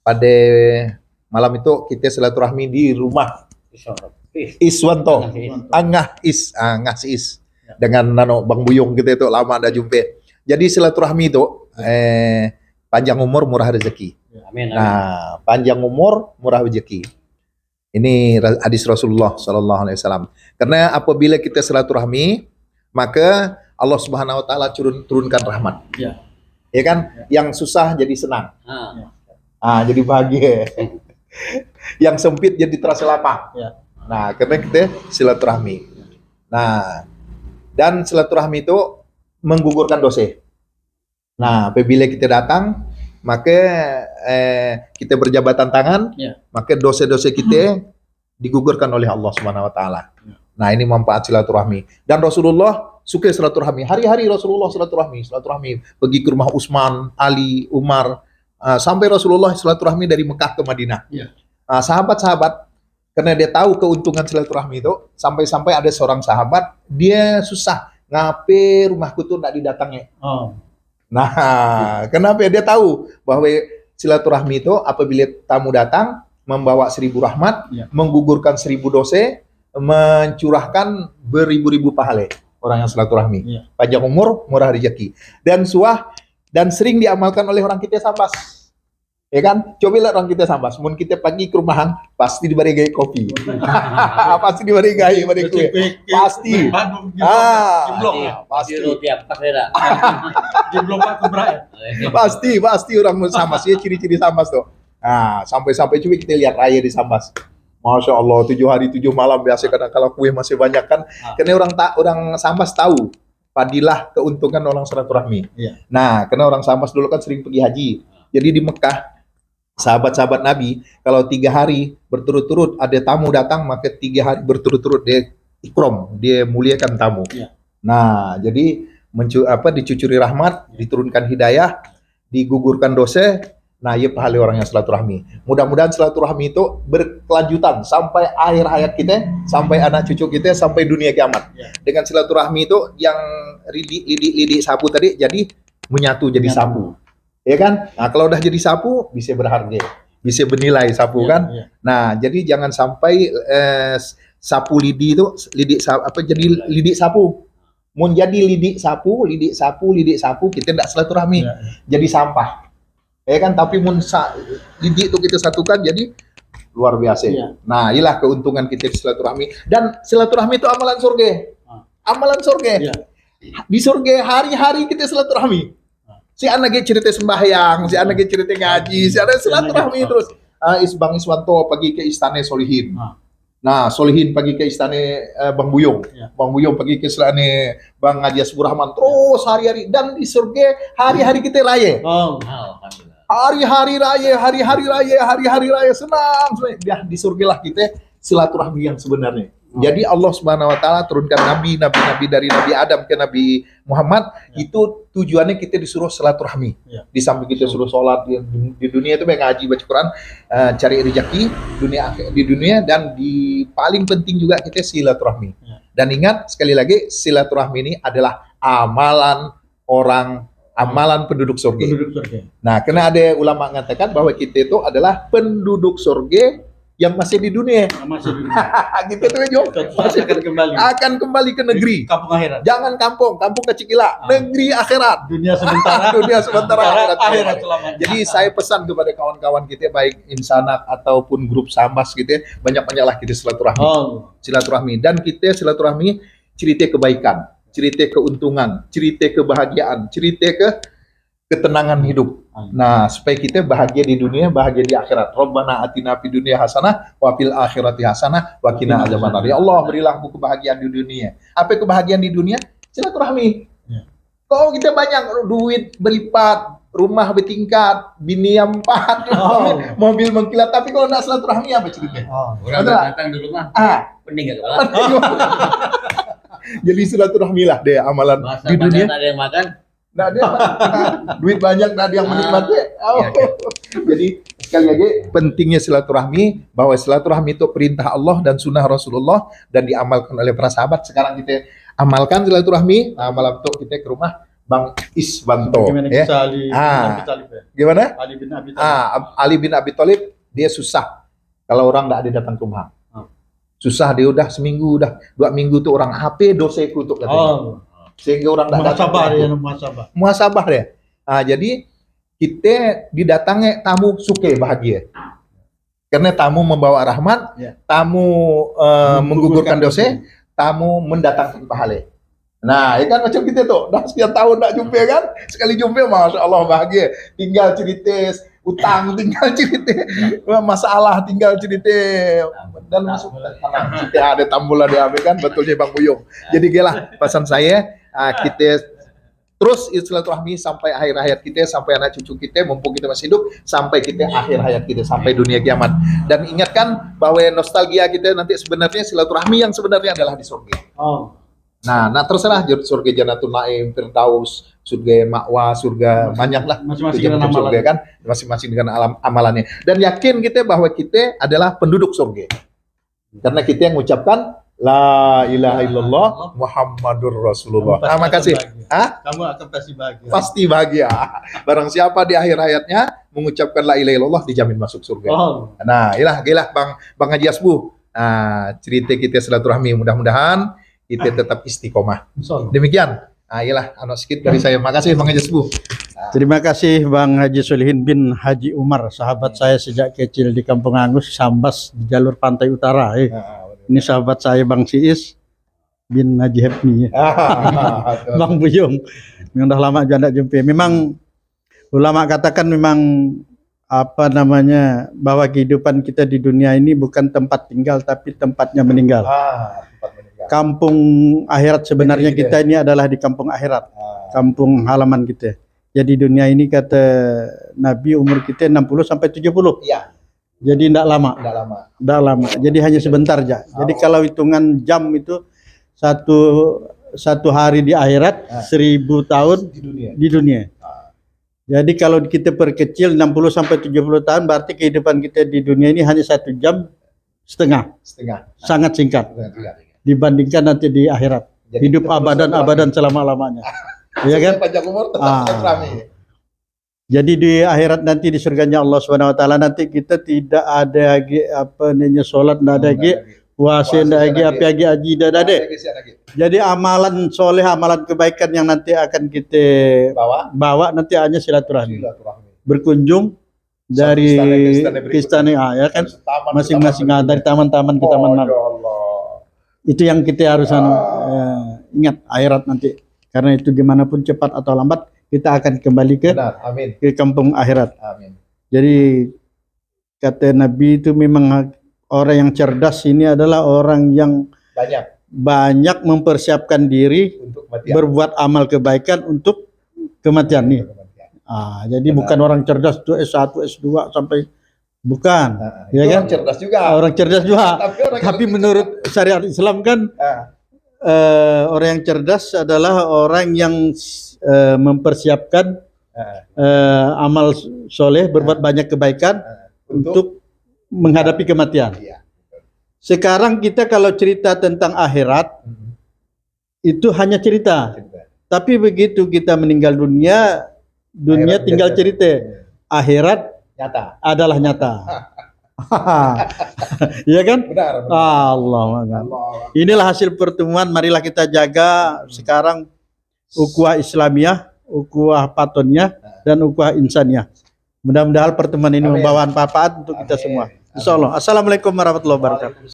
pada malam itu kita silaturahmi di rumah Iswanto, Angah si Is dengan Nano Bang Buyung kita itu lama ada jumpa. Jadi silaturahmi itu panjang umur murah rezeki. Amin, amin. Nah, panjang umur murah rezeki. Ini hadis Rasulullah Sallallahu Alaihi Wasallam. Karena apabila kita silaturahmi, maka Allah Subhanahu Wa Taala turunkan rahmat. Ya kan? Yang susah jadi senang. Jadi bahagia. Yang sempit jadi terasa lapang. Nah, karena kita silaturahmi. Nah, dan silaturahmi itu menggugurkan dosa. Nah, apabila kita datang, maka kita berjabatan tangan, maka dosa-dosa kita digugurkan oleh Allah Subhanahu Wa Taala. Nah, ini manfaat silaturahmi. Dan Rasulullah suka silaturahmi. Hari-hari Rasulullah silaturahmi. Pergi ke rumah Utsman, Ali, Umar, sampai Rasulullah silaturahmi dari Mekah ke Madinah. Sahabat-sahabat, karena dia tahu keuntungan silaturahmi itu, sampai-sampai ada seorang sahabat, dia susah, ngapain rumahku tuh nggak didatangi. Nah, kenapa? Dia tahu bahwa silaturahmi itu apabila tamu datang, membawa 1000 rahmat, menggugurkan 1000 dosa, mencurahkan beribu-ribu pahala orang yang silaturahmi. Panjang umur, murah rezeki. Dan sering diamalkan oleh orang kita Sambas. Ya kan? Coba lihat orang kita Sambas. Mun kita pagi ke rumahan, pasti diberi gaya kopi. Pasti diberi gaya, kue. Pasti. Pasti. Pasti orang Sambas. Ya ciri-ciri Sambas tuh. Nah, sampai-sampai coba kita lihat raya di Sambas. Masya Allah, 7 hari 7 malam biasa kadang kalau kue masih banyak kan. Karena orang Sambas tahu fadilah keuntungan orang silaturahmi. Nah, karena orang Sambas dulu kan sering pergi haji. Jadi di Mekah, sahabat-sahabat Nabi, kalau 3 hari berturut-turut ada tamu datang, maka 3 hari berturut-turut dia ikram, dia muliakan tamu. Nah, jadi dicucuri rahmat, diturunkan hidayah, digugurkan dosa. Nah, ia pahala orang yang silaturahmi. Mudah-mudahan silaturahmi itu berkelanjutan sampai akhir hayat kita, sampai anak cucu kita, sampai dunia kiamat. Dengan silaturahmi itu yang lidik sapu tadi jadi menyatu jadi sapu. Ya kan? Nah, kalau udah jadi sapu bisa berharga, bisa bernilai sapu kan. Nah, jadi jangan sampai sapu lidi itu jadi lidik sapu. Mau jadi lidik sapu kita tidak silaturahmi, jadi sampah. Ya kan? Tapi mun lidik itu kita satukan jadi luar biasa. Nah, inilah keuntungan kita di silaturahmi. Dan silaturahmi itu amalan surga. Amalan surga. Di surga hari-hari kita silaturahmi. Si anak cerita sembahyang, si anak cerita ngaji, si anak silaturahmi terus. Bang Iswanto pergi ke istana Solihin. Nah, Solihin pergi ke istana Bang Buyung. Bang Buyung pergi ke istana Bang Haji Asbur Rahman. Terus hari-hari. Dan di surga hari-hari kita raya. Hari-hari raya senang. Di surga lah kita silaturahmi yang sebenarnya. Jadi Allah Subhanahu Wa Taala turunkan nabi dari Nabi Adam ke Nabi Muhammad, itu tujuannya kita disuruh silaturahmi. Di samping kita suruh sholat di dunia itu ngaji, baca Quran, cari rezeki di dunia, dan di paling penting juga kita silaturahmi. Dan ingat sekali lagi, silaturahmi ini adalah amalan penduduk surga. Nah, karena ada ulama mengatakan bahwa kita itu adalah penduduk surga yang masih di dunia. Gitu tuh Jo. Akan kembali ke negeri. Kampung akhirat. Jangan kampung kecil-kecilan. Negeri akhirat. Dunia sementara. Akhirat selamanya. Jadi saya pesan kepada kawan-kawan kita, baik insanak ataupun grup Sambas kita, banyak-banyaklah kita silaturahmi. Silaturahmi, dan kita silaturahmi cerita kebaikan, cerita keuntungan, cerita kebahagiaan, cerita ketenangan hidup. Nah, supaya kita bahagia di dunia, bahagia di akhirat. Rabbana atina fid dunya hasanah wa fil akhirati hasanah wa qina adzabannar. Ya Allah, berilah aku kebahagiaan di dunia. Apa kebahagiaan di dunia? Silaturahmi. Kalau kita banyak duit berlipat, rumah bertingkat, bini yang 4, mobil mengkilat, tapi kalau enggak silaturahmi apa ceritanya? Orang datang di rumah. Pening enggak kepala. Jadi silaturahmi lah deh amalan di dunia. Ada yang makan. Nah, dia duit banyak, nggak ada yang menikmati. Jadi sekali lagi pentingnya silaturahmi, bahwa silaturahmi itu perintah Allah dan sunnah Rasulullah dan diamalkan oleh para sahabat. Sekarang kita amalkan silaturahmi. Nah, malam itu kita ke rumah Bang Iswanto. Bagaimana Ya. kisah Ali bin Abi Thalib ya? Gimana? Ali bin Abi Thalib. Ali bin Abi Thalib dia susah kalau orang nggak ada datang ke rumah. Susah dia udah seminggu, udah 2 minggu tuh orang HP dosa kutuk katanya. Sehingga orang nggak datang. Muhasabah dia, muhasabah. Muhasabah dia. Jadi kita didatangi tamu suke bahagia. Karena tamu membawa rahmat, tamu menggugurkan dosa, tamu mendatangkan pahala. Nah, ya kan macam kita tuh, dah sekian tahun tak jumpa kan, sekali jumpa, masya Allah bahagia. Tinggal cerita utang, tinggal cerita masalah, tinggal cerita dan masuk kita ada tambulan diambil kan, betulnya Bang Buyung. Jadi gelah pesan saya, kita terus silaturahmi sampai akhir hayat kita, sampai anak cucu kita, mumpung kita masih hidup, sampai kita akhir hayat kita, sampai dunia kiamat. Dan ingatkan bahwa nostalgia kita nanti sebenarnya silaturahmi yang sebenarnya adalah di surga. Nah, terserah surga Jannatul Naim, Firdaus, surga Ma'wa, surga banyak lah. Masing-masing dengan dengan surga kan, masing-masing dengan amalannya. Dan yakin kita bahwa kita adalah penduduk surga. Karena kita yang mengucapkan La ilaha illallah Muhammadur Rasulullah. Makasih. Kamu akan pasti bahagia. Pasti bahagia. Barang siapa di akhir hayatnya mengucapkan la ilaha illallah dijamin masuk surga. Nah, ilah Bang Haji Asbu. Cerita kita silaturahmi, mudah-mudahan kita tetap istiqomah. Demikian. Anak sedikit dari saya. Makasih Bang Haji Asbu. Terima kasih Bang Haji Solihin bin Haji Umar, sahabat saya sejak kecil di Kampung Angus, Sambas di jalur pantai utara. Ini sahabat saya Bang Siis bin Haji Hepni. Bang Buyung. Yang udah lama juga tidak jumpa. Memang ulama katakan memang bahwa kehidupan kita di dunia ini bukan tempat tinggal tapi tempatnya meninggal. Kampung akhirat sebenarnya kita ini adalah di kampung akhirat. Kampung halaman kita. Jadi dunia ini kata Nabi umur kita 60 sampai 70. Iya. Jadi tidak lama. Tidak lama. Jadi hanya sebentar aja. Jadi kalau hitungan jam itu satu hari di akhirat, 1000 tahun di dunia. Jadi kalau kita perkecil 60 sampai 70 tahun, berarti kehidupan kita di dunia ini hanya 1 jam setengah. Sangat singkat. Dibandingkan nanti di akhirat. Jadi hidup abadan selama-lamanya. Iya kan? Panjang umur tetap rame. Jadi di akhirat nanti di surganya Allah Subhanahu wa taala nanti kita tidak ada lagi salat, tidak ada lagi puasa, tidak ada lagi apa-apa haji, tidak ada. Jadi amalan soleh, amalan kebaikan yang nanti akan kita bawa nanti hanya silaturahmi. Berkunjung dari istana ya kan, masing-masing dari taman-taman ke taman. Itu yang kita harus ingat akhirat nanti. Karena itu gimana pun cepat atau lambat kita akan kembali ke kampung akhirat. Jadi kata Nabi itu memang orang yang cerdas ini adalah orang yang banyak mempersiapkan diri untuk berbuat amal kebaikan untuk kematian nih. Jadi bukan orang cerdas itu S1, S2 sampai bukan, ya kan? Orang cerdas juga. Tapi menurut syariat Islam kan orang yang cerdas adalah orang yang mempersiapkan amal soleh, berbuat banyak kebaikan untuk menghadapi kematian. Sekarang kita kalau cerita tentang akhirat itu hanya cerita. Tapi begitu kita meninggal dunia tinggal cerita. Akhirat adalah nyata. Iya kan? Benar. Allah. Inilah hasil pertemuan. Marilah kita jaga sekarang ukhuwah Islamiyah, ukhuwah patoniyah, dan ukhuwah insaniyah. Mudah-mudahan pertemuan ini membawa manfaat untuk kita semua. Insyaallah. Assalamualaikum warahmatullahi wabarakatuh.